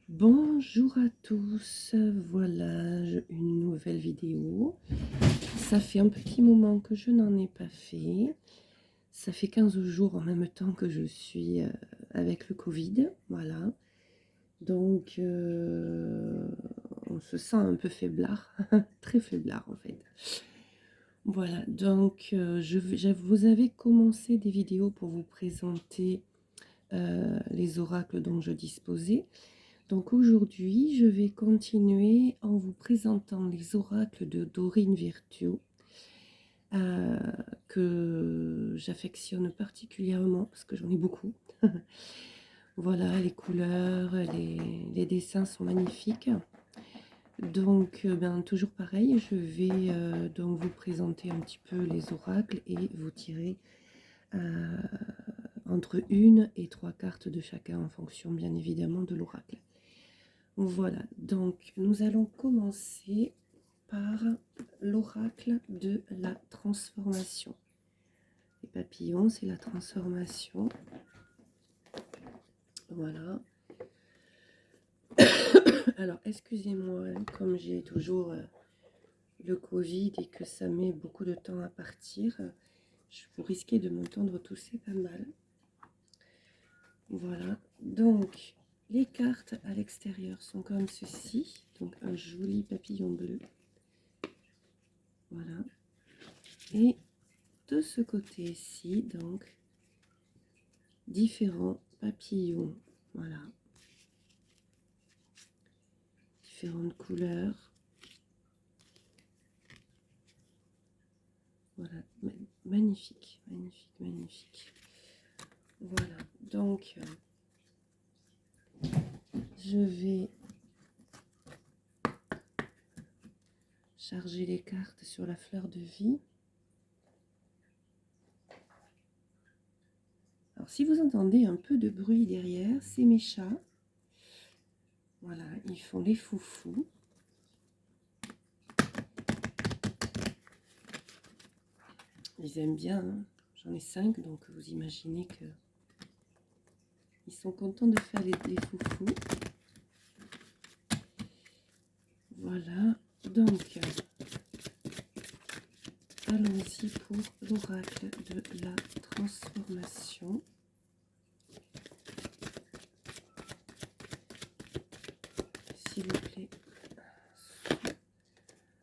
Bonjour à tous, voilà une nouvelle vidéo. Ça fait un petit moment que je n'en ai pas fait. Ça fait 15 jours en même temps que je suis avec le Covid, voilà. Donc on se sent un peu faiblard, très faiblard en fait. Voilà, donc je vous avais commencé des vidéos pour vous présenter les oracles dont je disposais. Donc aujourd'hui, je vais continuer en vous présentant les oracles de Dorine Virtue, euh, que j'affectionne particulièrement parce que j'en ai beaucoup. Voilà, les couleurs, les dessins sont magnifiques. Donc, toujours pareil, je vais donc vous présenter un petit peu les oracles et vous tirer entre 1 et 3 cartes de chacun en fonction bien évidemment de l'oracle. Voilà, donc nous allons commencer par l'oracle de la transformation. Les papillons, c'est la transformation. Voilà. Alors, excusez-moi, comme j'ai toujours le Covid et que ça met beaucoup de temps à partir, vous risquez de m'entendre tousser pas mal. Voilà, donc les cartes à l'extérieur sont comme ceci. Donc un joli papillon bleu. Voilà. Et de ce côté-ci, donc, différents papillons. Voilà. Différentes couleurs. Voilà. Magnifique, magnifique, magnifique. Voilà. Donc, je vais charger les cartes sur la fleur de vie. Alors, si vous entendez un peu de bruit derrière, c'est mes chats. Voilà, ils font les foufous. Ils aiment bien, hein. J'en ai 5, donc vous imaginez que ils sont contents de faire les foufous. Voilà, donc allons-y pour l'oracle de la transformation. S'il vous plaît.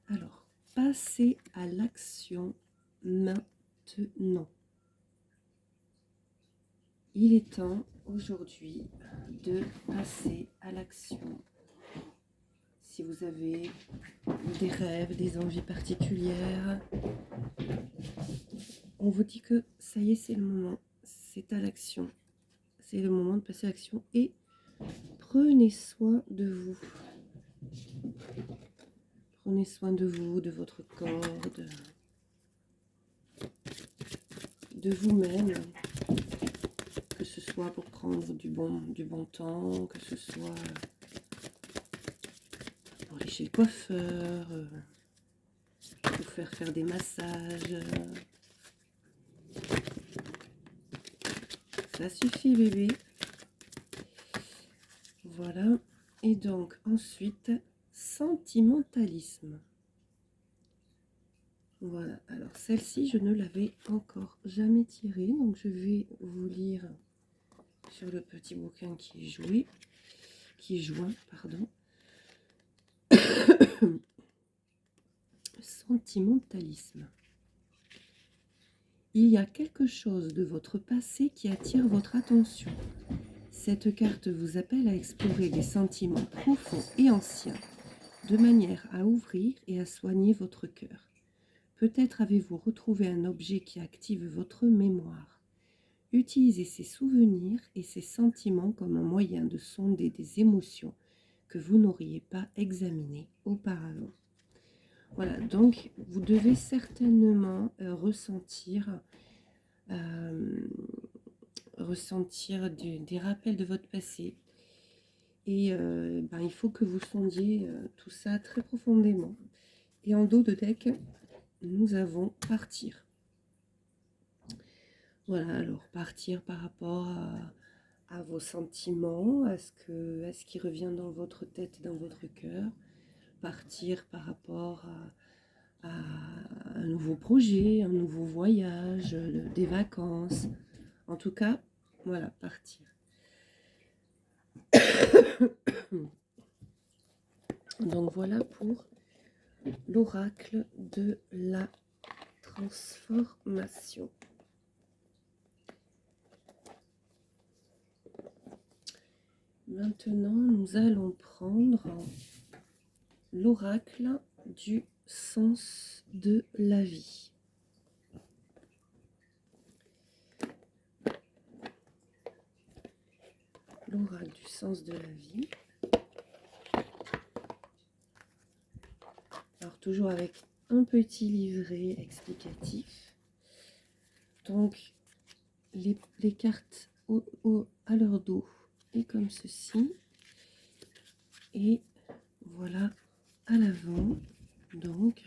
Alors, passez à l'action maintenant. Il est temps aujourd'hui de passer à l'action. Si vous avez des rêves, des envies particulières, on vous dit que ça y est, c'est le moment, c'est à l'action. C'est le moment de passer à l'action et prenez soin de vous. Prenez soin de vous, de votre corps, de vous-même, que ce soit pour prendre du bon temps, que ce soit pour aller chez le coiffeur, pour faire des massages. Ça suffit, bébé. Voilà. Et donc, ensuite, sentimentalisme. Voilà. Alors, celle-ci, je ne l'avais encore jamais tirée. Donc, je vais vous lire sur le petit bouquin qui est joint, pardon. Sentimentalisme. Il y a quelque chose de votre passé qui attire votre attention. Cette carte vous appelle à explorer des sentiments profonds et anciens, de manière à ouvrir et à soigner votre cœur. Peut-être avez-vous retrouvé un objet qui active votre mémoire. Utilisez ces souvenirs et ces sentiments comme un moyen de sonder des émotions que vous n'auriez pas examinées auparavant. Voilà, donc vous devez certainement ressentir des rappels de votre passé. Et il faut que vous sondiez tout ça très profondément. Et en dos de deck, nous avons partir. Voilà, alors partir par rapport à vos sentiments, à ce qui revient dans votre tête et dans votre cœur. Partir par rapport à un nouveau projet, un nouveau voyage, des vacances. En tout cas, voilà, partir. Donc voilà pour l'oracle de la transformation. Maintenant, nous allons prendre l'oracle du sens de la vie. L'oracle du sens de la vie. Alors toujours avec un petit livret explicatif. Donc les cartes à leur dos et comme ceci. Et voilà à l'avant. Donc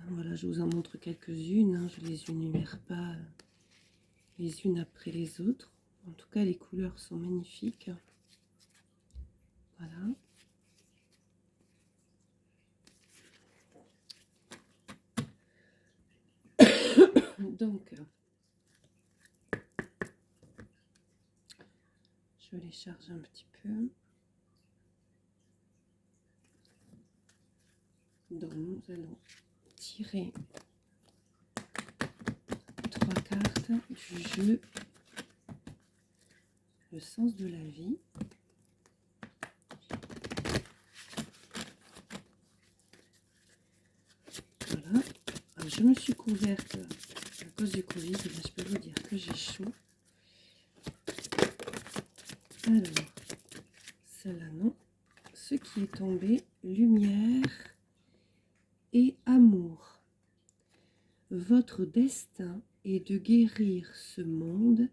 voilà, je vous en montre quelques-unes. Hein, je ne les énumère pas les unes après les autres. En tout cas, les couleurs sont magnifiques. Voilà. Donc, je les charge un petit peu. Donc, nous allons tirer 3 cartes du jeu, le sens de la vie. Voilà. Alors, je me suis couverte à cause du Covid. Et là, je peux vous dire que j'ai chaud. Alors, celle-là, non. Ce qui est tombé, lumière et amour. Votre destin est de guérir ce monde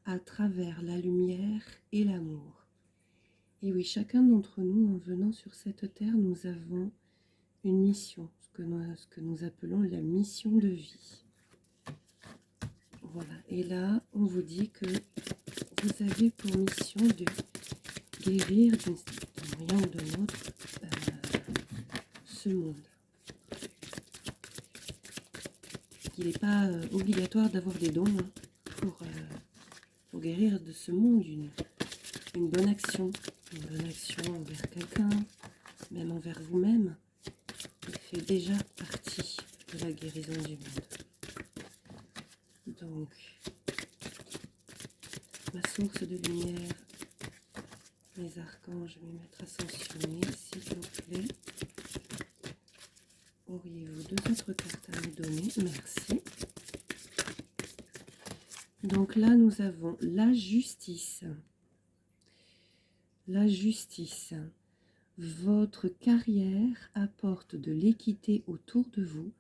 à travers la lumière et l'amour. Et oui, chacun d'entre nous, en venant sur cette terre, nous avons une mission, ce que nous appelons la mission de vie. Voilà, et là, on vous dit que vous avez pour mission de guérir d'un moyen ou d'un autre ce monde. Il n'est pas obligatoire d'avoir des dons pour guérir de ce monde, une bonne action envers quelqu'un, même envers vous-même, fait déjà partie de la guérison du monde. Donc, ma source de lumière, les archanges, mes maîtres ascensionnés, s'il vous plaît, auriez-vous 2 autres cartes à me donner? Merci. Donc là, nous avons la justice. La justice. Votre carrière apporte de l'équité autour de vous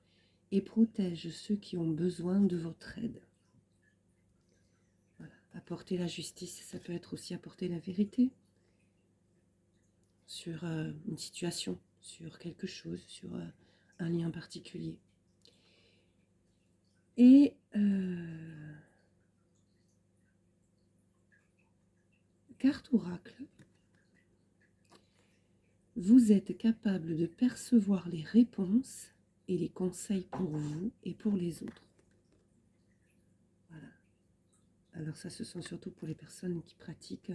et protège ceux qui ont besoin de votre aide. Voilà. Apporter la justice, ça peut être aussi apporter la vérité sur une situation, sur quelque chose, sur un lien particulier. Et carte oracle. Vous êtes capable de percevoir les réponses et les conseils pour vous et pour les autres. Voilà. Alors ça, ce sont surtout pour les personnes qui pratiquent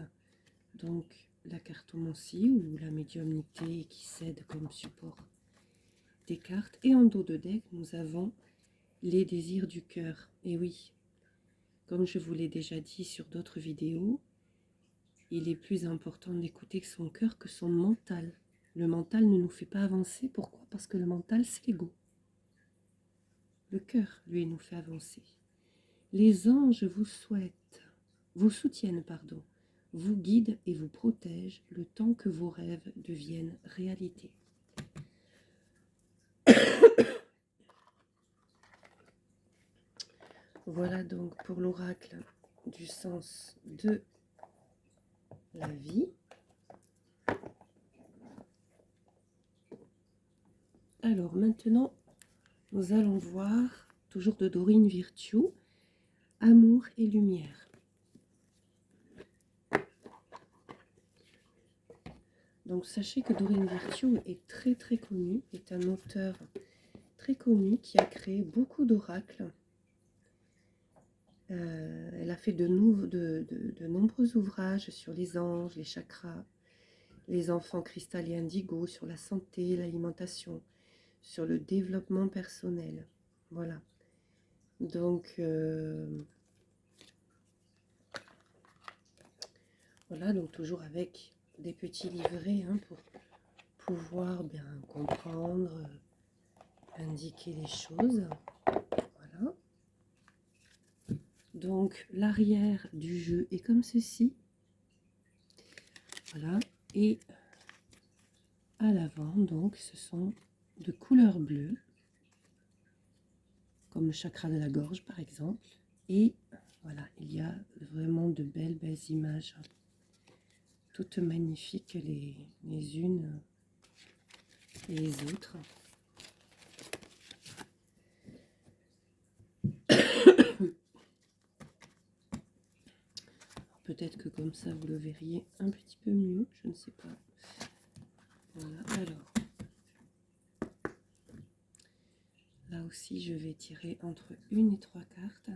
donc la cartomancie ou la médiumnité et qui cèdent comme support des cartes. Et en dos de deck, nous avons les désirs du cœur. Et oui, comme je vous l'ai déjà dit sur d'autres vidéos, il est plus important d'écouter son cœur que son mental. Le mental ne nous fait pas avancer. Pourquoi? Parce que le mental, c'est l'ego. Le cœur, lui, nous fait avancer. Les anges vous soutiennent, vous guident et vous protègent le temps que vos rêves deviennent réalité. Voilà donc pour l'oracle du sens de la vie. Alors maintenant, nous allons voir, toujours de Dorine Virtue, amour et lumière. Donc sachez que Doreen Virtue est très très connue, est un auteur très connu qui a créé beaucoup d'oracles. Elle a fait de nombreux ouvrages sur les anges, les chakras, les enfants cristal et indigo, sur la santé, l'alimentation, sur le développement personnel. Voilà. Donc, voilà, donc toujours avec des petits livrets hein, pour pouvoir bien comprendre, indiquer les choses. Voilà. Donc, l'arrière du jeu est comme ceci. Voilà. Et à l'avant, donc, ce sont de couleur bleue, comme le chakra de la gorge, par exemple. Et voilà, il y a vraiment de belles images, toutes magnifiques les unes et les autres. Peut-être que comme ça, vous le verriez un petit peu mieux, je ne sais pas. Voilà, alors. Là aussi, je vais tirer entre 1 et 3 cartes.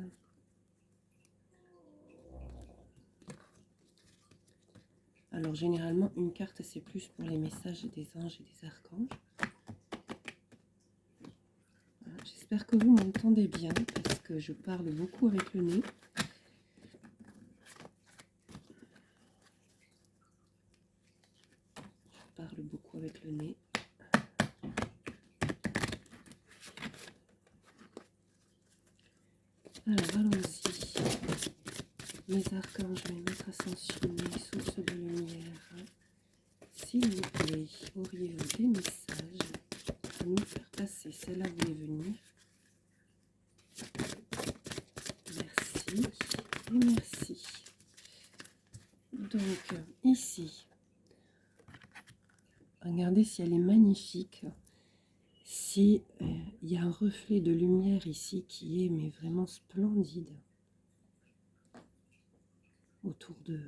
Alors, généralement, une carte, c'est plus pour les messages des anges et des archanges. Voilà, j'espère que vous m'entendez bien, parce que je parle beaucoup avec le nez. Je parle beaucoup avec le nez. Alors, allons-y. Mes archanges, mes maîtres ascensionnés, sources de lumière, s'il vous plaît, auriez-vous des messages à nous faire passer? Celle-là voulait venir. Merci et merci. Donc, ici, regardez si elle est magnifique. Si il y a un reflet de lumière ici qui est mais vraiment splendide autour de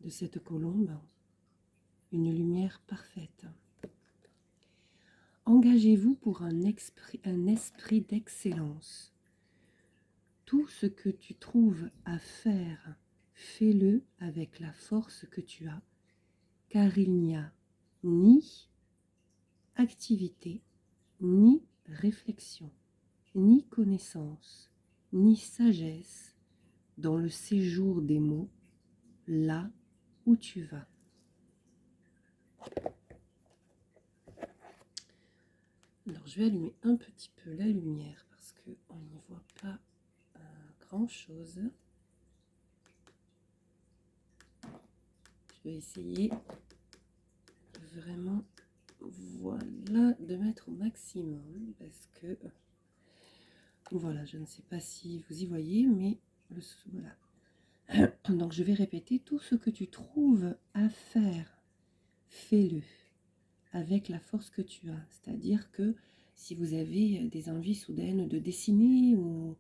cette colombe, une lumière parfaite. Engagez-vous pour un esprit d'excellence. Tout ce que tu trouves à faire, fais-le avec la force que tu as, car il n'y a ni activité, ni réflexion, ni connaissance, ni sagesse dans le séjour des mots, là où tu vas. Alors, je vais allumer un petit peu la lumière parce qu'on n'y voit pas grand-chose. Je vais essayer vraiment, voilà, de mettre au maximum parce que, voilà, je ne sais pas si vous y voyez, mais voilà. Donc, je vais répéter, tout ce que tu trouves à faire, fais-le avec la force que tu as. C'est-à-dire que si vous avez des envies soudaines de dessiner ou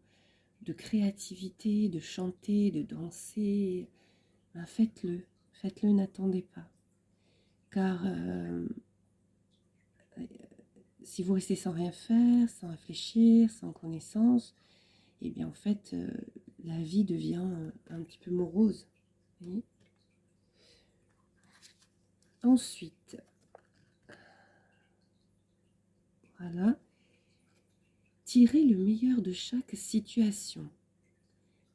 de créativité, de chanter, de danser, ben faites-le. Faites-le, n'attendez pas. Car si vous restez sans rien faire, sans réfléchir, sans connaissance, eh bien en fait, la vie devient un petit peu morose. Voyez. Ensuite, voilà, tirez le meilleur de chaque situation.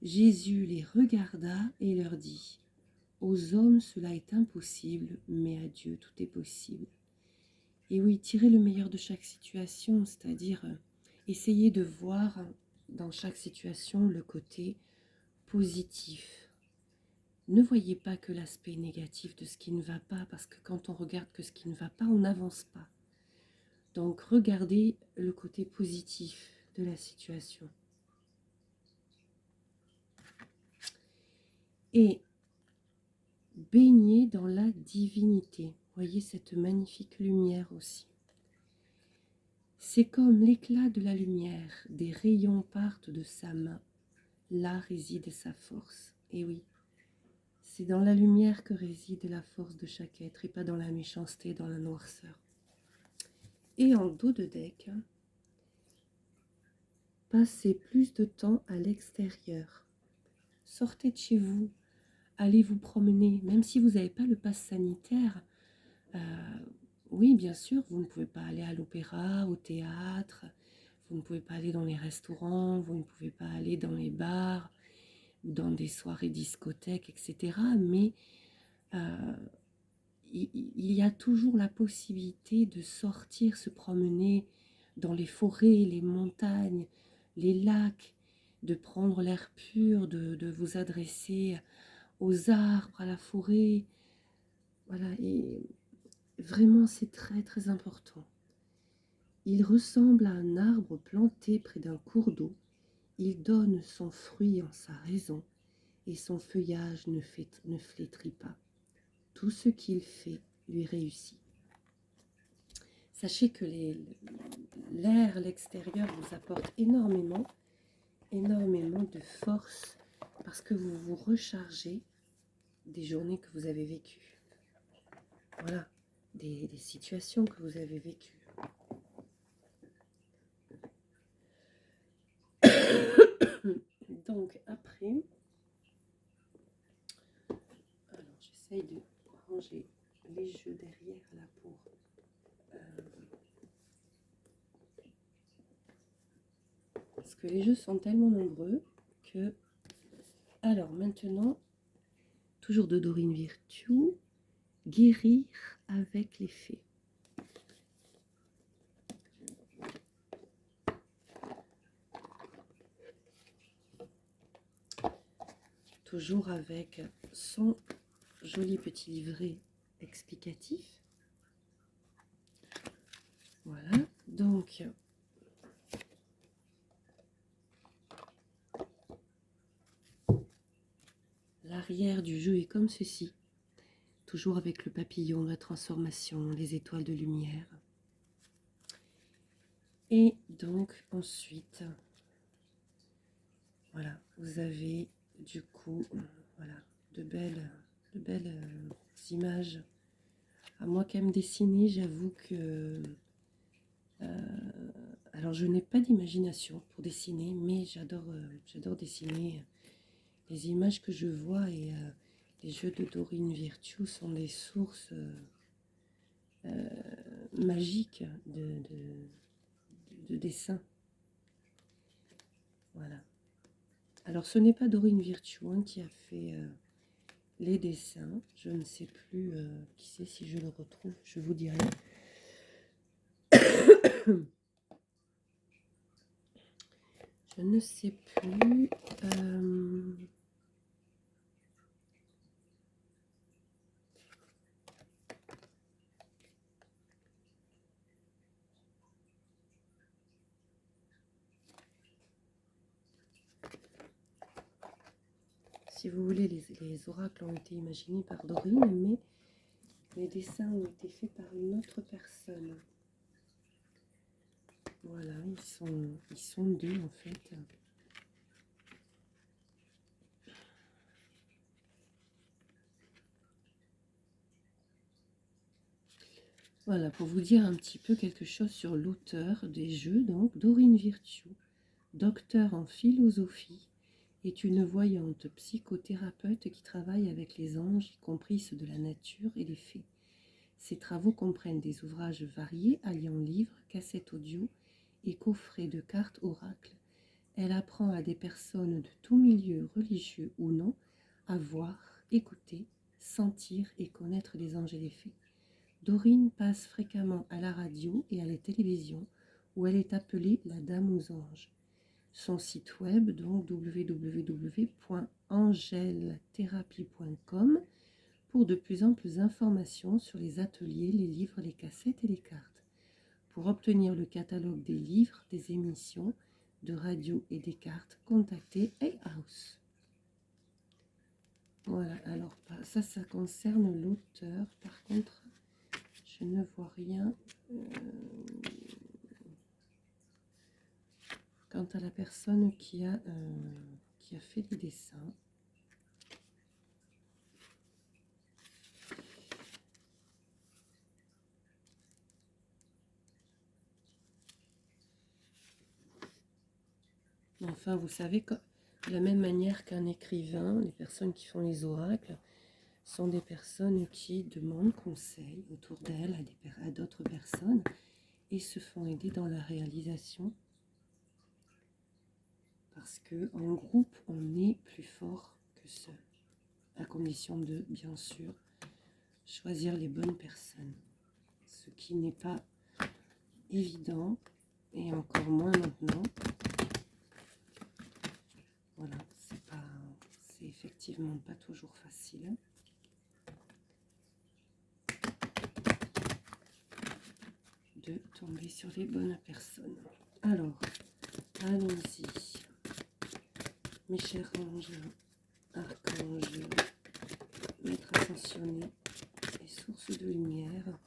Jésus les regarda et leur dit, « Aux hommes cela est impossible, mais à Dieu tout est possible. » Et oui, tirez le meilleur de chaque situation, c'est-à-dire essayez de voir dans chaque situation le côté positif. Ne voyez pas que l'aspect négatif de ce qui ne va pas, parce que quand on regarde que ce qui ne va pas, on n'avance pas. Donc regardez le côté positif de la situation. Et baignez dans la divinité. Voyez cette magnifique lumière aussi. C'est comme l'éclat de la lumière, des rayons partent de sa main. Là réside sa force. Et oui, C'est dans la lumière que réside la force de chaque être et pas dans la méchanceté, dans la noirceur. Et en dos de deck, passez plus de temps à l'extérieur. Sortez de chez vous, allez vous promener, même si vous n'avez pas le pass sanitaire. Oui, bien sûr, vous ne pouvez pas aller à l'opéra, au théâtre, vous ne pouvez pas aller dans les restaurants, vous ne pouvez pas aller dans les bars ou dans des soirées discothèques, etc. Mais il y a toujours la possibilité de sortir, se promener dans les forêts, les montagnes, les lacs, de prendre l'air pur, de vous adresser aux arbres, à la forêt. Voilà, et vraiment c'est très très important. Il ressemble à un arbre planté près d'un cours d'eau. Il donne son fruit en sa raison, et son feuillage ne flétrit pas. Tout ce qu'il fait lui réussit. Sachez que l'air, l'extérieur vous apporte énormément de force parce que vous vous rechargez des journées que vous avez vécues. Voilà, des situations que vous avez vécues. Donc après, alors j'essaye de ranger les jeux derrière là pour parce que les jeux sont tellement nombreux que... Alors maintenant, toujours de Dorine Virtue, guérir avec les fées. Toujours avec son joli petit livret explicatif. Voilà, donc l'arrière du jeu est comme ceci, toujours avec le papillon, la transformation, les étoiles de lumière. Et donc ensuite, voilà, vous avez du coup, voilà, de belles images. À moi qui aime dessiner, j'avoue que alors je n'ai pas d'imagination pour dessiner, mais j'adore dessiner. Les images que je vois et les jeux de Dorine Virtue sont des sources magiques de dessin. Voilà. Alors ce n'est pas Dorine Virtue qui a fait les dessins. Je ne sais plus qui c'est, si je le retrouve, je vous dirai. Je ne sais plus. Si vous voulez, les oracles ont été imaginés par Dorine, mais les dessins ont été faits par une autre personne. Voilà, ils sont deux en fait. Voilà, pour vous dire un petit peu quelque chose sur l'auteur des jeux, donc Dorine Virtue, docteur en philosophie, est une voyante psychothérapeute qui travaille avec les anges, y compris ceux de la nature et les fées. Ses travaux comprennent des ouvrages variés alliant livres, cassettes audio et coffrets de cartes oracles. Elle apprend à des personnes de tout milieu, religieux ou non, à voir, écouter, sentir et connaître les anges et les fées. Dorine passe fréquemment à la radio et à la télévision, où elle est appelée la Dame aux Anges. Son site web, donc www.angelthérapie.com, pour de plus amples informations sur les ateliers, les livres, les cassettes et les cartes. Pour obtenir le catalogue des livres, des émissions, de radio et des cartes, contactez A-House. Voilà, alors ça concerne l'auteur. Par contre, je ne vois rien quant à la personne qui a fait les dessins. Enfin, vous savez, de la même manière qu'un écrivain, les personnes qui font les oracles sont des personnes qui demandent conseil autour d'elles à d'autres personnes et se font aider dans la réalisation. Parce que en groupe, on est plus fort que seul, à condition de, bien sûr, choisir les bonnes personnes. Ce qui n'est pas évident, et encore moins maintenant. Voilà, c'est effectivement pas toujours facile. De tomber sur les bonnes personnes. Alors, allons-y. Mes chers anges, archanges, maîtres ascensionnés et sources de lumière,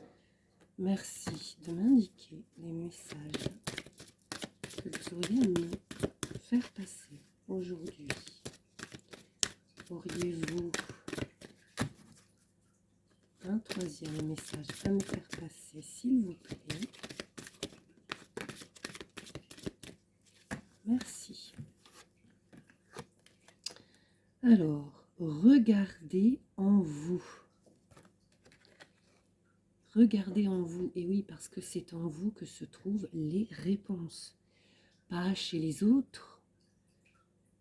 merci de m'indiquer les messages que vous auriez à me faire passer aujourd'hui. Auriez-vous un troisième message à me faire passer, s'il vous plaît? Merci. Alors, regardez en vous. Regardez en vous. Et oui, parce que c'est en vous que se trouvent les réponses. Pas chez les autres.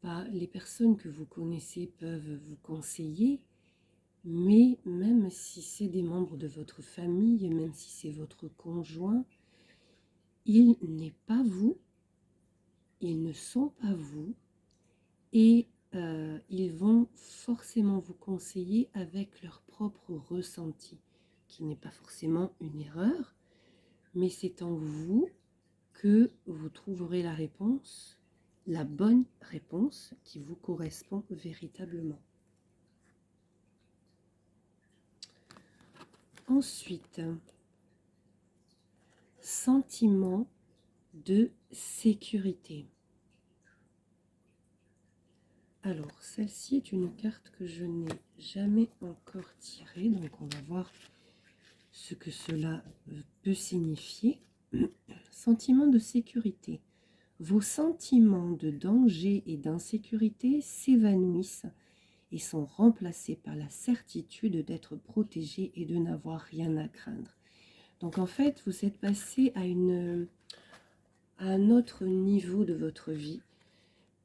Pas les personnes que vous connaissez peuvent vous conseiller. Mais même si c'est des membres de votre famille, même si c'est votre conjoint, il n'est pas vous. Ils ne sont pas vous. Et ils vont forcément vous conseiller avec leur propre ressenti, qui n'est pas forcément une erreur, mais c'est en vous que vous trouverez la réponse, la bonne réponse qui vous correspond véritablement. Ensuite, sentiment de sécurité. Alors, celle-ci est une carte que je n'ai jamais encore tirée, donc on va voir ce que cela peut signifier. Sentiment de sécurité. Vos sentiments de danger et d'insécurité s'évanouissent et sont remplacés par la certitude d'être protégé et de n'avoir rien à craindre. Donc en fait, vous êtes passé à un autre niveau de votre vie.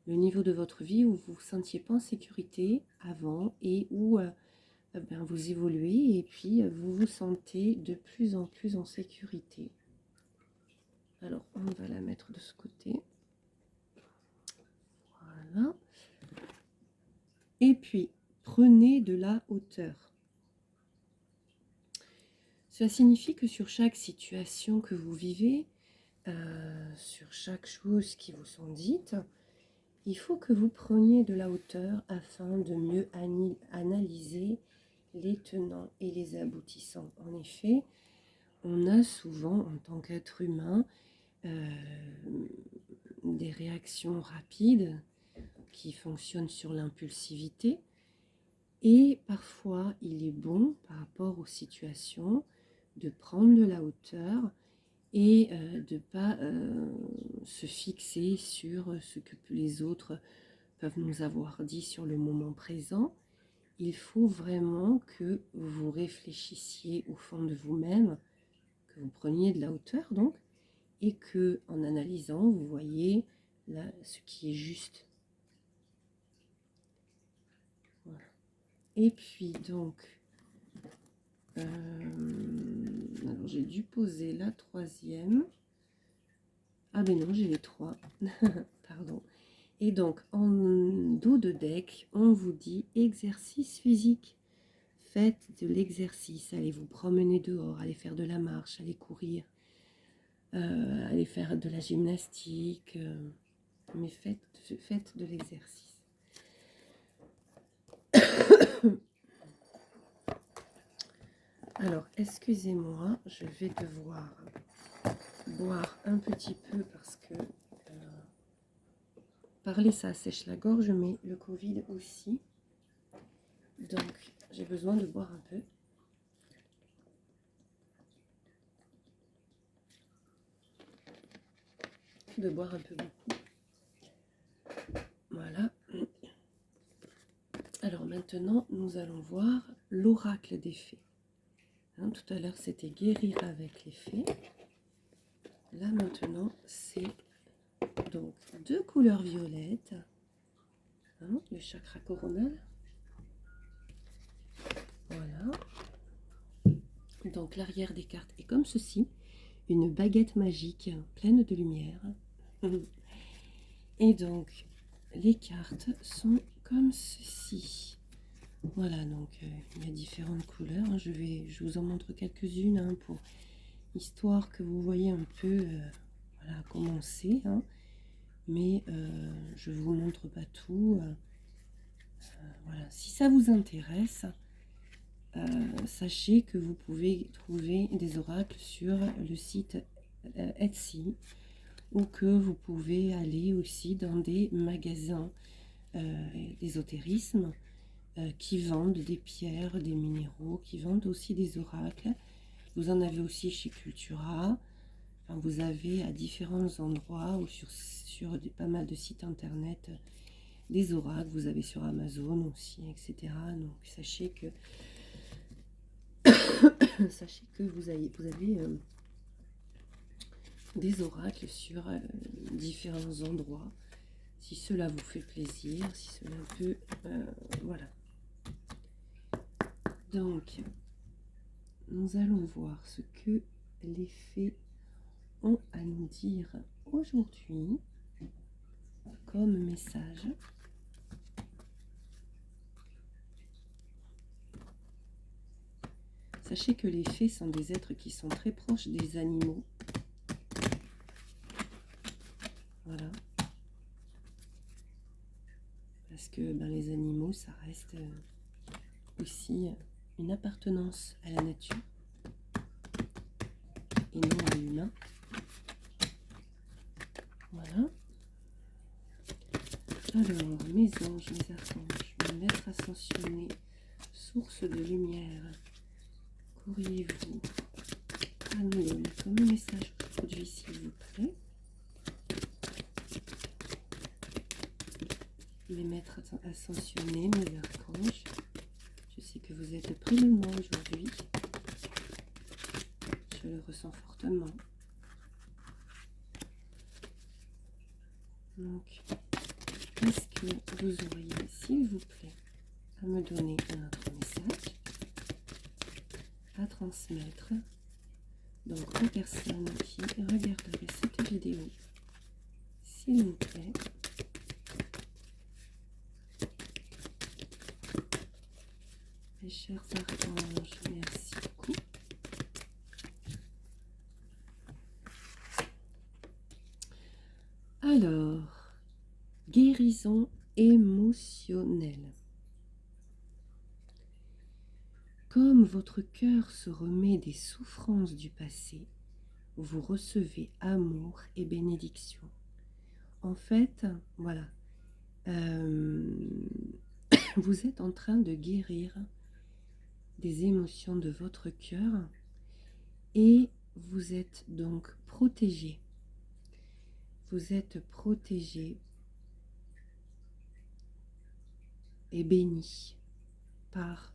Le niveau de votre vie où vous ne vous sentiez pas en sécurité avant et où vous évoluez et puis vous vous sentez de plus en plus en sécurité. Alors, on va la mettre de ce côté. Voilà. Et puis, prenez de la hauteur. Cela signifie que sur chaque situation que vous vivez, sur chaque chose qui vous sont dites, il faut que vous preniez de la hauteur afin de mieux analyser les tenants et les aboutissants. En effet, on a souvent, en tant qu'être humain, des réactions rapides qui fonctionnent sur l'impulsivité. Et parfois, il est bon, par rapport aux situations, de prendre de la hauteur et de ne pas se fixer sur ce que les autres peuvent nous avoir dit sur le moment présent. Il faut vraiment que vous réfléchissiez au fond de vous-même, que vous preniez de la hauteur donc, et que en analysant, vous voyez là ce qui est juste. Voilà. Et puis donc, alors j'ai dû poser la troisième. Ah ben non, j'ai les trois. Pardon. Et donc, en dos de deck, on vous dit exercice physique. Faites de l'exercice. Allez vous promener dehors, allez faire de la marche, allez courir, allez faire de la gymnastique. Mais faites de l'exercice. Alors, excusez-moi, je vais devoir boire un petit peu parce que parler ça sèche la gorge, mais le Covid aussi. Donc, j'ai besoin de boire un peu. De boire un peu beaucoup. maintenant, nous allons voir l'oracle des fées. Hein, tout à l'heure, c'était guérir avec les fées. Là, maintenant, c'est donc 2 couleurs violettes. Hein, le chakra coronal. Voilà. Donc, l'arrière des cartes est comme ceci. Une baguette magique pleine de lumière. Et donc, les cartes sont comme ceci. Voilà, donc il y a différentes couleurs. Hein. Je vous en montre quelques-unes hein, pour histoire que vous voyez un peu voilà, comment c'est. Hein. Mais je ne vous montre pas tout. Voilà. Si ça vous intéresse, sachez que vous pouvez trouver des oracles sur le site Etsy ou que vous pouvez aller aussi dans des magasins d'ésotérisme qui vendent des pierres, des minéraux, qui vendent aussi des oracles. Vous en avez aussi chez Cultura. Enfin, vous avez à différents endroits ou sur pas mal de sites internet des oracles. Vous avez sur Amazon aussi, etc. Donc sachez que sachez que vous avez des oracles sur différents endroits. Si cela vous fait plaisir, si cela peut... voilà. Donc, nous allons voir ce que les fées ont à nous dire aujourd'hui comme message. Sachez que les fées sont des êtres qui sont très proches des animaux. Voilà. Parce que les animaux, ça reste aussi une appartenance à la nature et non à l'humain. Voilà. Alors, mes anges, mes archanges, mes maîtres ascensionnés, source de lumière, qu'auriez-vous à nous donner comme message aujourd'hui, s'il vous plaît? Mes maîtres ascensionnés, mes archanges, je sais que vous êtes près de moi aujourd'hui. Je le ressens fortement. Donc, est-ce que vous auriez, s'il vous plaît, à me donner un autre message à transmettre donc aux personnes qui regarderaient cette vidéo, s'il vous plaît? Mes chers archanges, merci beaucoup. Alors, guérison émotionnelle. Comme votre cœur se remet des souffrances du passé, vous recevez amour et bénédiction. En fait, voilà, vous êtes en train de guérir des émotions de votre cœur et vous êtes donc protégé. Vous êtes protégé et béni par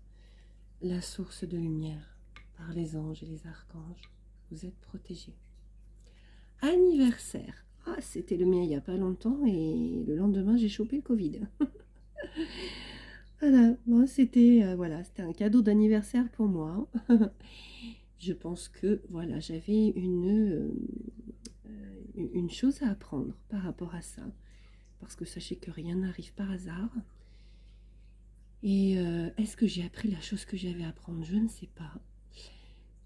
la source de lumière, par les anges et les archanges. Vous êtes protégé. Anniversaire. Ah, c'était le mien il n'y a pas longtemps et le lendemain, j'ai chopé le Covid. Voilà, bon, c'était voilà, c'était un cadeau d'anniversaire pour moi. Je pense que voilà, j'avais une chose à apprendre par rapport à ça. Parce que sachez que rien n'arrive par hasard. Et est-ce que j'ai appris la chose que j'avais à apprendre? Je ne sais pas.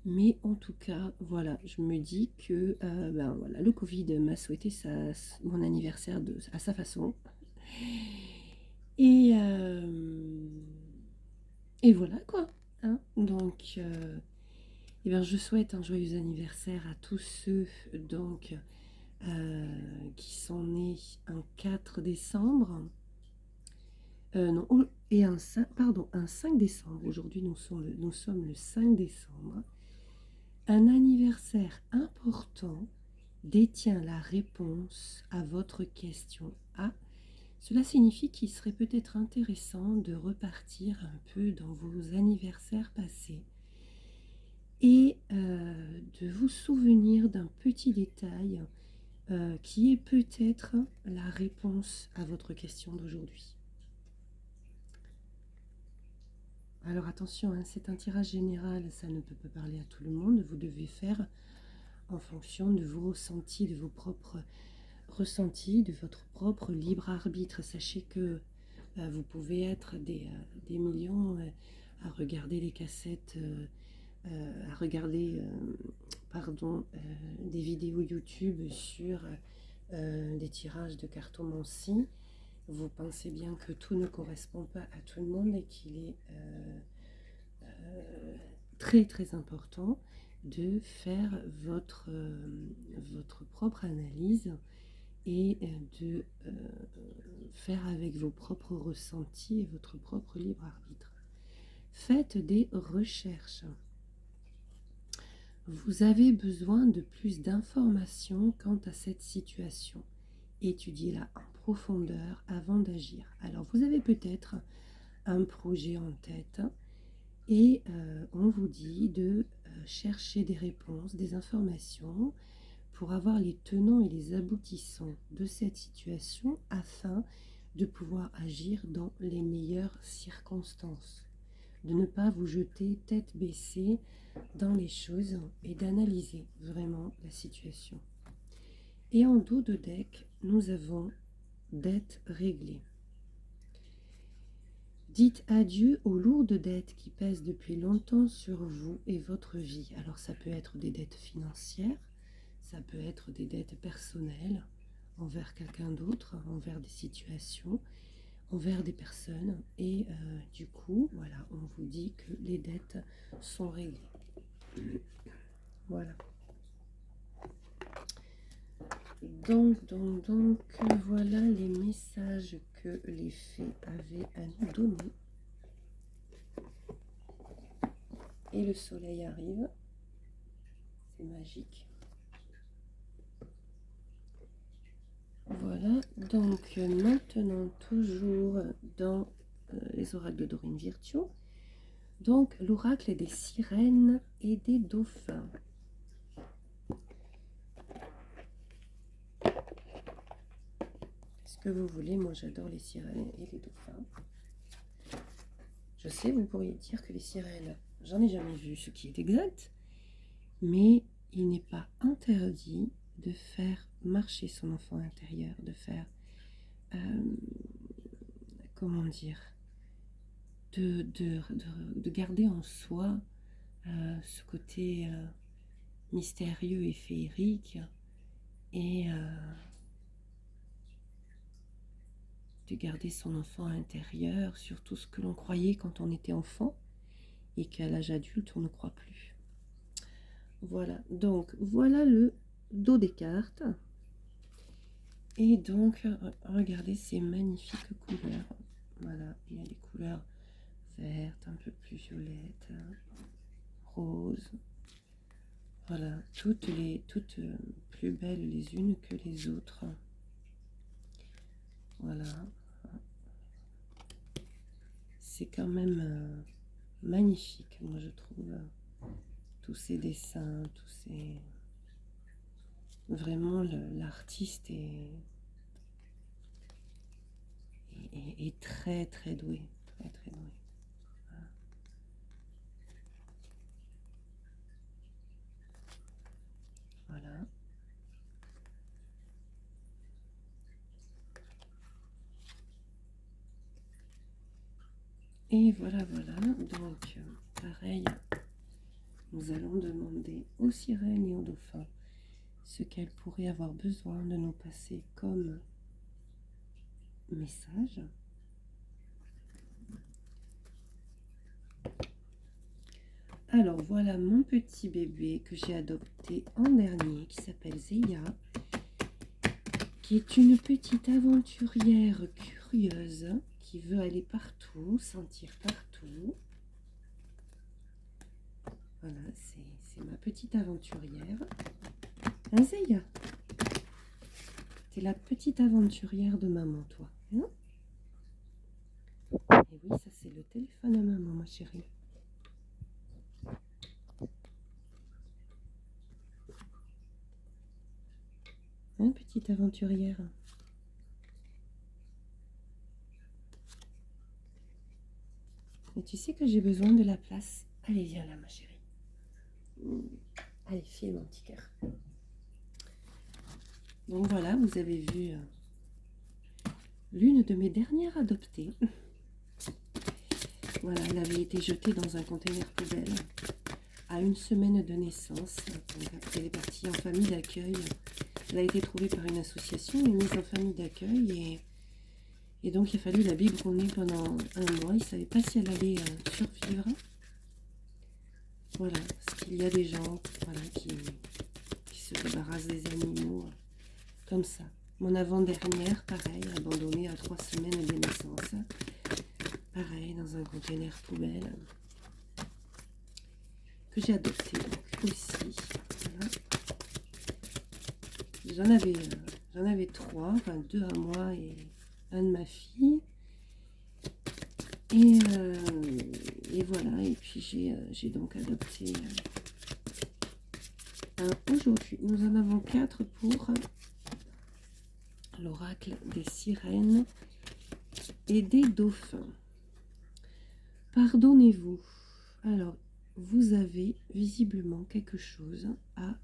Mais en tout cas, voilà, je me dis que voilà, le Covid m'a souhaité mon anniversaire à sa façon. Et voilà quoi. Hein. Donc, eh bien, je souhaite un joyeux anniversaire à tous ceux donc, qui sont nés un 4 décembre. Non, et un 5 décembre. Aujourd'hui, nous sommes le 5 décembre. Un anniversaire important détient la réponse à votre question. Ah, Cela signifie qu'il serait peut-être intéressant de repartir un peu dans vos anniversaires passés et de vous souvenir d'un petit détail qui est peut-être la réponse à votre question d'aujourd'hui. Alors attention, hein, c'est un tirage général, ça ne peut pas parler à tout le monde. Vous devez faire en fonction de vos ressentis, de vos propres ressentis, de votre propre libre arbitre. Sachez que vous pouvez être des millions à regarder des cassettes, à regarder des vidéos YouTube sur des tirages de cartomancie. Vous pensez bien que tout ne correspond pas à tout le monde et qu'il est très très important de faire votre propre analyse et de faire avec vos propres ressentis et votre propre libre arbitre. Faites des recherches. Vous avez besoin de plus d'informations quant à cette situation. Étudiez-la en profondeur avant d'agir. Alors, vous avez peut-être un projet en tête et on vous dit de chercher des réponses, des informations pour avoir les tenants et les aboutissants de cette situation afin de pouvoir agir dans les meilleures circonstances, de ne pas vous jeter tête baissée dans les choses et d'analyser vraiment la situation. Et en dos de deck, nous avons dette réglée. Dites adieu aux lourdes dettes qui pèsent depuis longtemps sur vous et votre vie. Alors ça peut être des dettes financières, ça peut être des dettes personnelles envers quelqu'un d'autre, envers des situations, envers des personnes. Et du coup, voilà, on vous dit que les dettes sont réglées. Voilà. Donc, voilà les messages que les fées avaient à nous donner. Et le soleil arrive. C'est magique. Voilà, donc maintenant toujours dans les oracles de Dorine Virtue. Donc l'oracle des sirènes et des dauphins. Qu'est-ce que vous voulez? Moi j'adore les sirènes et les dauphins. Je sais, vous pourriez dire que les sirènes, j'en ai jamais vu, ce qui est exact, mais il n'est pas interdit de faire marcher son enfant intérieur, de faire, comment dire, de garder en soi ce côté mystérieux et féerique et de garder son enfant intérieur sur tout ce que l'on croyait quand on était enfant et qu'à l'âge adulte on ne croit plus. Voilà, donc voilà le dos des cartes. Et donc, regardez ces magnifiques couleurs. Voilà, il y a des couleurs vertes, un peu plus violettes, roses. Voilà, toutes plus belles les unes que les autres. Voilà. C'est quand même magnifique, moi je trouve. Tous ces dessins, tous ces... Vraiment, l'artiste est très très doué. Très très doué. Voilà. Et voilà, donc pareil, nous allons demander aux sirènes et aux dauphins ce qu'elles pourraient avoir besoin de nous passer comme message. Alors voilà mon petit bébé que j'ai adopté en dernier qui s'appelle Zeya, qui est une petite aventurière curieuse qui veut aller partout, sentir partout. Voilà, c'est ma petite aventurière. Hein, Zeya? T'es la petite aventurière de maman, toi. Hein. Et oui, ça c'est le téléphone à maman, ma chérie. Hein, petite aventurière. Et tu sais que j'ai besoin de la place. Allez, viens là, ma chérie. Allez, file mon petit cœur. Donc voilà, vous avez vu l'une de mes dernières adoptées. Voilà, elle avait été jetée dans un conteneur poubelle à 1 semaine de naissance. Donc après, elle est partie en famille d'accueil. Elle a été trouvée par une association et mise en famille d'accueil. Et donc, il a fallu la biberonner pendant 1 mois. Il ne savait pas si elle allait survivre. Voilà, parce qu'il y a des gens voilà, qui se débarrassent des animaux comme ça. Mon avant-dernière, pareil, abandonnée à 3 semaines de naissance. Pareil, dans un conteneur poubelle. Que j'ai adopté aussi. Voilà. J'en avais 3, enfin 2 à moi et un de ma fille. Et voilà, et puis j'ai donc adopté aujourd'hui. Nous en avons 4 pour l'oracle des sirènes et des dauphins. Pardonnez-vous. Alors, vous avez visiblement quelque chose à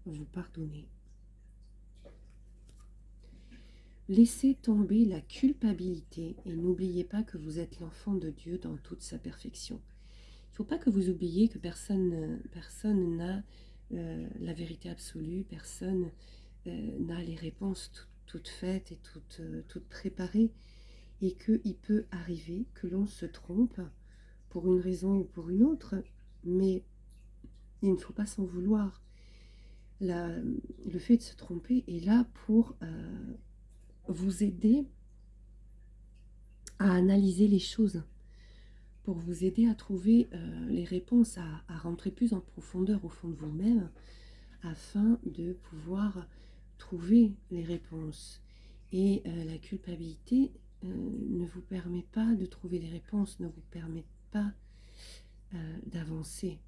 vous pardonner. Laissez tomber la culpabilité et n'oubliez pas que vous êtes l'enfant de Dieu dans toute sa perfection. Il ne faut pas que vous oubliez que personne n'a la vérité absolue, personne n'a les réponses toutes faites et toutes préparées, et qu'il peut arriver que l'on se trompe pour une raison ou pour une autre, mais il ne faut pas s'en vouloir. Le fait de se tromper est là pour vous aider à analyser les choses, pour vous aider à trouver les réponses, à rentrer plus en profondeur au fond de vous-même, afin de pouvoir trouver les réponses. Et la culpabilité ne vous permet pas de trouver les réponses, ne vous permet pas d'avancer.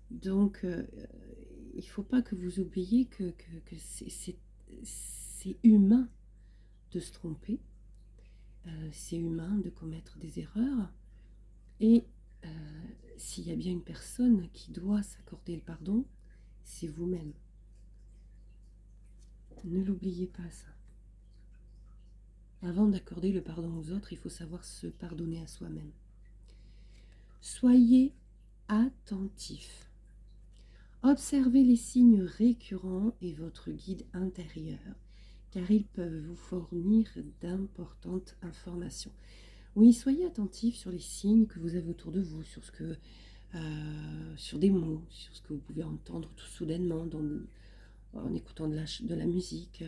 Donc, il ne faut pas que vous oubliez que c'est humain de se tromper, c'est humain de commettre des erreurs, et s'il y a bien une personne qui doit s'accorder le pardon, c'est vous-même. Ne l'oubliez pas, ça. Avant d'accorder le pardon aux autres, il faut savoir se pardonner à soi-même. Soyez attentif. Observez les signes récurrents et votre guide intérieur, car ils peuvent vous fournir d'importantes informations. Oui, soyez attentif sur les signes que vous avez autour de vous, sur sur des mots, sur ce que vous pouvez entendre tout soudainement en écoutant de la musique.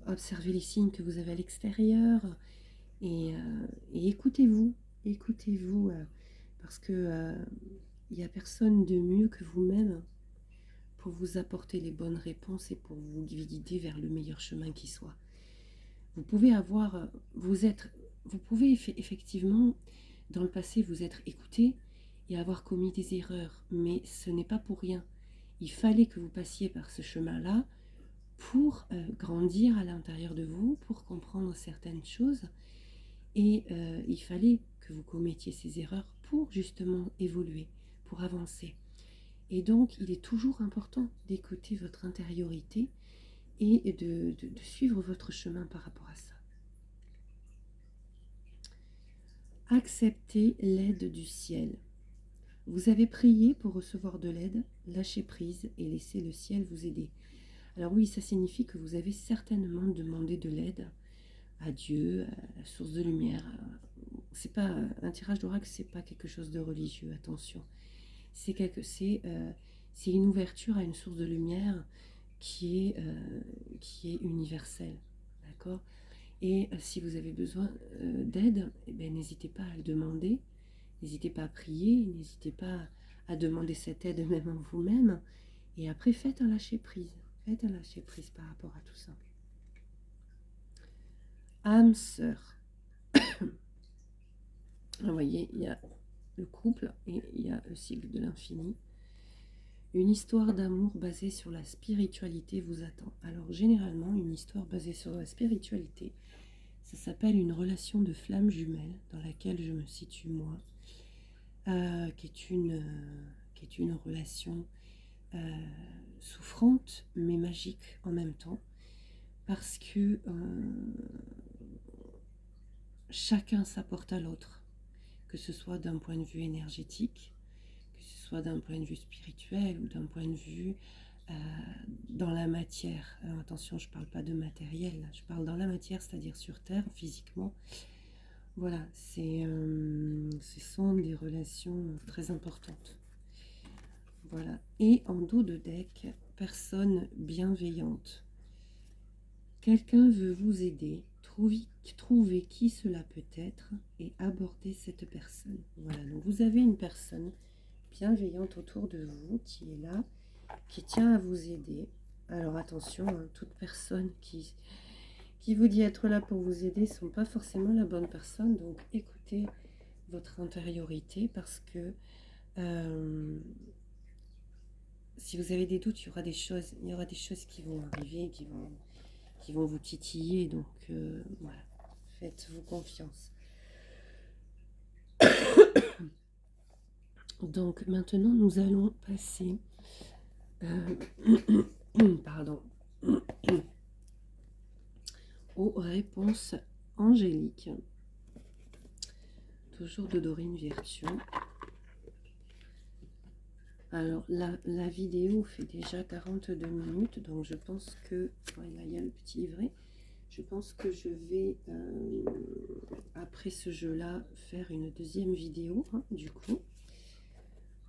Observez les signes que vous avez à l'extérieur et écoutez-vous, parce que il n'y a personne de mieux que vous-même pour vous apporter les bonnes réponses et pour vous guider vers le meilleur chemin qui soit. Vous pouvez effectivement, dans le passé, vous être écouté et avoir commis des erreurs, mais ce n'est pas pour rien. Il fallait que vous passiez par ce chemin-là pour grandir à l'intérieur de vous, pour comprendre certaines choses, et il fallait que vous commettiez ces erreurs pour justement évoluer, pour avancer. Et donc, il est toujours important d'écouter votre intériorité et de suivre votre chemin par rapport à ça. Acceptez l'aide du ciel. Vous avez prié pour recevoir de l'aide, lâchez prise et laissez le ciel vous aider. Alors oui, ça signifie que vous avez certainement demandé de l'aide à Dieu, à la source de lumière. C'est pas un tirage d'oracle, c'est pas quelque chose de religieux, attention. C'est une ouverture à une source de lumière qui est universelle, d'accord. Et si vous avez besoin d'aide, eh bien, n'hésitez pas à le demander, n'hésitez pas à prier, n'hésitez pas à demander cette aide même en vous-même. Et après, faites un lâcher prise par rapport à tout ça. âme sœur. Vous voyez, il y a le couple et il y a le cycle de l'infini. Une histoire d'amour basée sur la spiritualité vous attend. Alors généralement, une histoire basée sur la spiritualité, ça s'appelle une relation de flamme jumelle dans laquelle je me situe moi, qui est une relation souffrante mais magique en même temps, parce que chacun s'apporte à l'autre, que ce soit d'un point de vue énergétique, que ce soit d'un point de vue spirituel ou d'un point de vue dans la matière. Alors attention, je ne parle pas de matériel, je parle dans la matière, c'est-à-dire sur Terre, physiquement. Voilà, ce sont des relations très importantes. Voilà. Et en dos de deck, personne bienveillante. Quelqu'un veut vous aider, trouver qui cela peut être et aborder cette personne. Voilà, donc vous avez une personne bienveillante autour de vous qui est là, qui tient à vous aider. Alors attention, hein, toute personne qui vous dit être là pour vous aider ne sont pas forcément la bonne personne. Donc écoutez votre intériorité parce que si vous avez des doutes, il y aura des choses qui vont arriver, qui vont vous titiller. Donc voilà, faites-vous confiance. Donc maintenant, nous allons passer pardon, aux réponses angéliques. Toujours de Dorine Virtue. Alors, la vidéo fait déjà 42 minutes, donc je pense que... Voilà, il y a le petit livret. Je pense que je vais, après ce jeu-là, faire une deuxième vidéo, hein, du coup.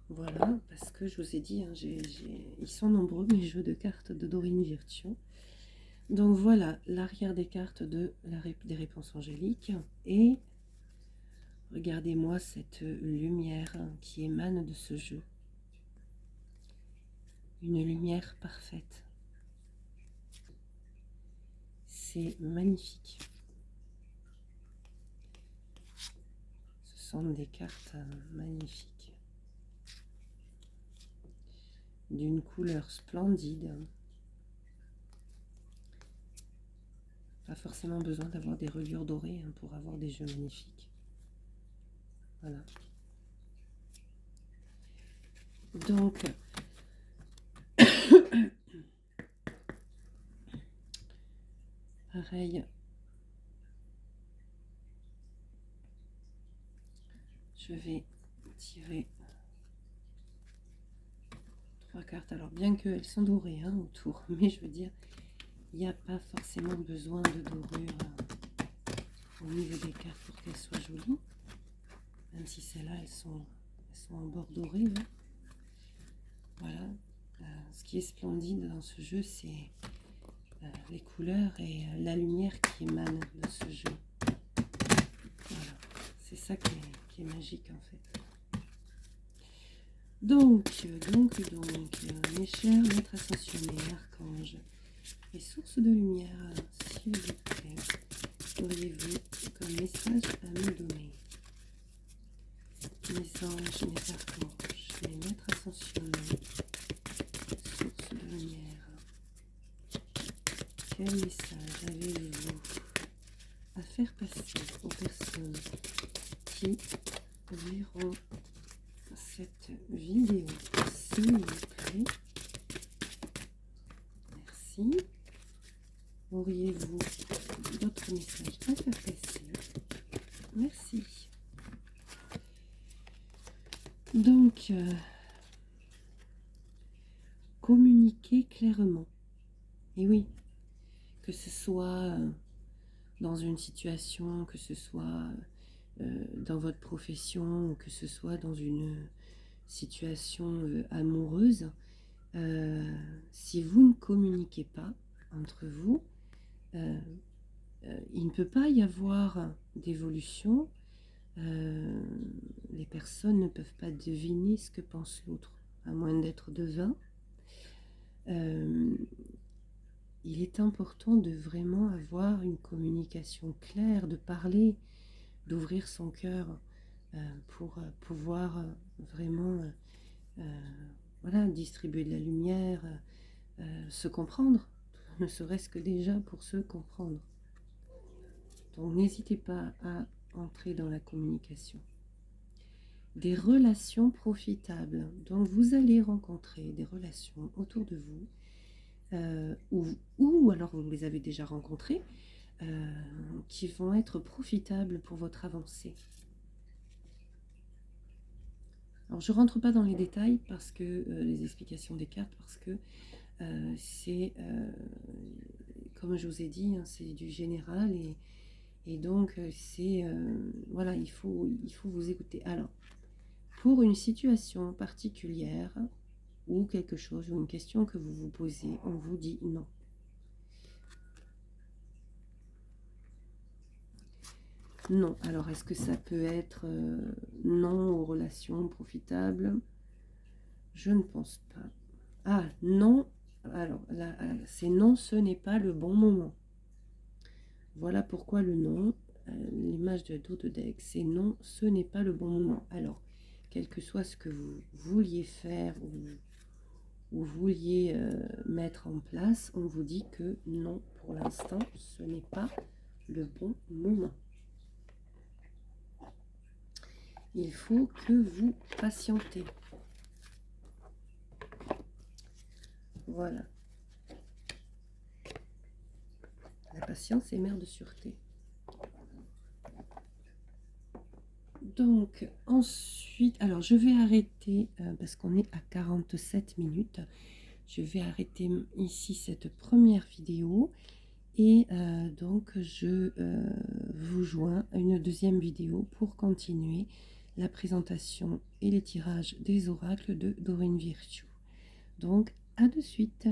Voilà, parce que je vous ai dit, hein, ils sont nombreux, mes jeux de cartes de Dorine Virtue. Donc voilà, l'arrière des cartes des réponses angéliques. Et regardez-moi cette lumière qui émane de ce jeu. Une lumière parfaite. C'est magnifique. Ce sont des cartes magnifiques. D'une couleur splendide. Pas forcément besoin d'avoir des reliures dorées hein, pour avoir des jeux magnifiques. Voilà. Donc, pareil, je vais tirer 3 cartes. Alors, bien qu'elles sont dorées hein, autour, mais je veux dire, il n'y a pas forcément besoin de dorure au niveau des cartes pour qu'elles soient jolies. Même si celles-là, elles sont en bord doré. Hein. Voilà. Ce qui est splendide dans ce jeu, c'est les couleurs et la lumière qui émane de ce jeu. Voilà. C'est ça qui est magique en fait. Donc, mes chers maîtres ascensionnés, archanges et sources de lumière, s'il vous plaît, auriez-vous comme message à me donner? Mes anges, mes archanges, mes maîtres ascensionnés, sources de lumière, quel message avez-vous à faire passer aux personnes qui verront cette vidéo, s'il vous plaît? Merci. Auriez-vous d'autres messages à faire passer? Merci. Donc, communiquer clairement. Et oui, que ce soit dans une situation, que ce soit dans votre profession, ou que ce soit dans une situation amoureuse, si vous ne communiquez pas entre vous, il ne peut pas y avoir d'évolution. Les personnes ne peuvent pas deviner ce que pense l'autre, à moins d'être devin. il est important de vraiment avoir une communication claire, de parler, d'ouvrir son cœur pour pouvoir vraiment voilà, distribuer de la lumière, se comprendre, ne serait-ce que déjà pour se comprendre. Donc n'hésitez pas à entrer dans la communication. Des relations profitables. Donc vous allez rencontrer des relations autour de vous, ou alors vous les avez déjà rencontrées, qui vont être profitables pour votre avancée. Alors je ne rentre pas dans les détails parce que les explications des cartes, parce que c'est, comme je vous ai dit, hein, c'est du général et donc c'est voilà, il faut vous écouter. Alors, pour une situation particulière ou quelque chose ou une question que vous vous posez, on vous dit non. Non. Alors, est-ce que ça peut être non aux relations profitables? Je ne pense pas. Ah, non. Alors, là, c'est non, ce n'est pas le bon moment. Voilà pourquoi le non, l'image de dos de deck, c'est non, ce n'est pas le bon moment. Alors, quel que soit ce que vous vouliez faire ou vouliez mettre en place, on vous dit que non, pour l'instant, ce n'est pas le bon moment. Il faut que vous patientez. Voilà. La patience est mère de sûreté. Donc, ensuite, alors je vais arrêter, parce qu'on est à 47 minutes. Je vais arrêter ici cette première vidéo. Et donc, je vous joins à une deuxième vidéo pour continuer la présentation et les tirages des oracles de Dorine Virtue. Donc, à de suite.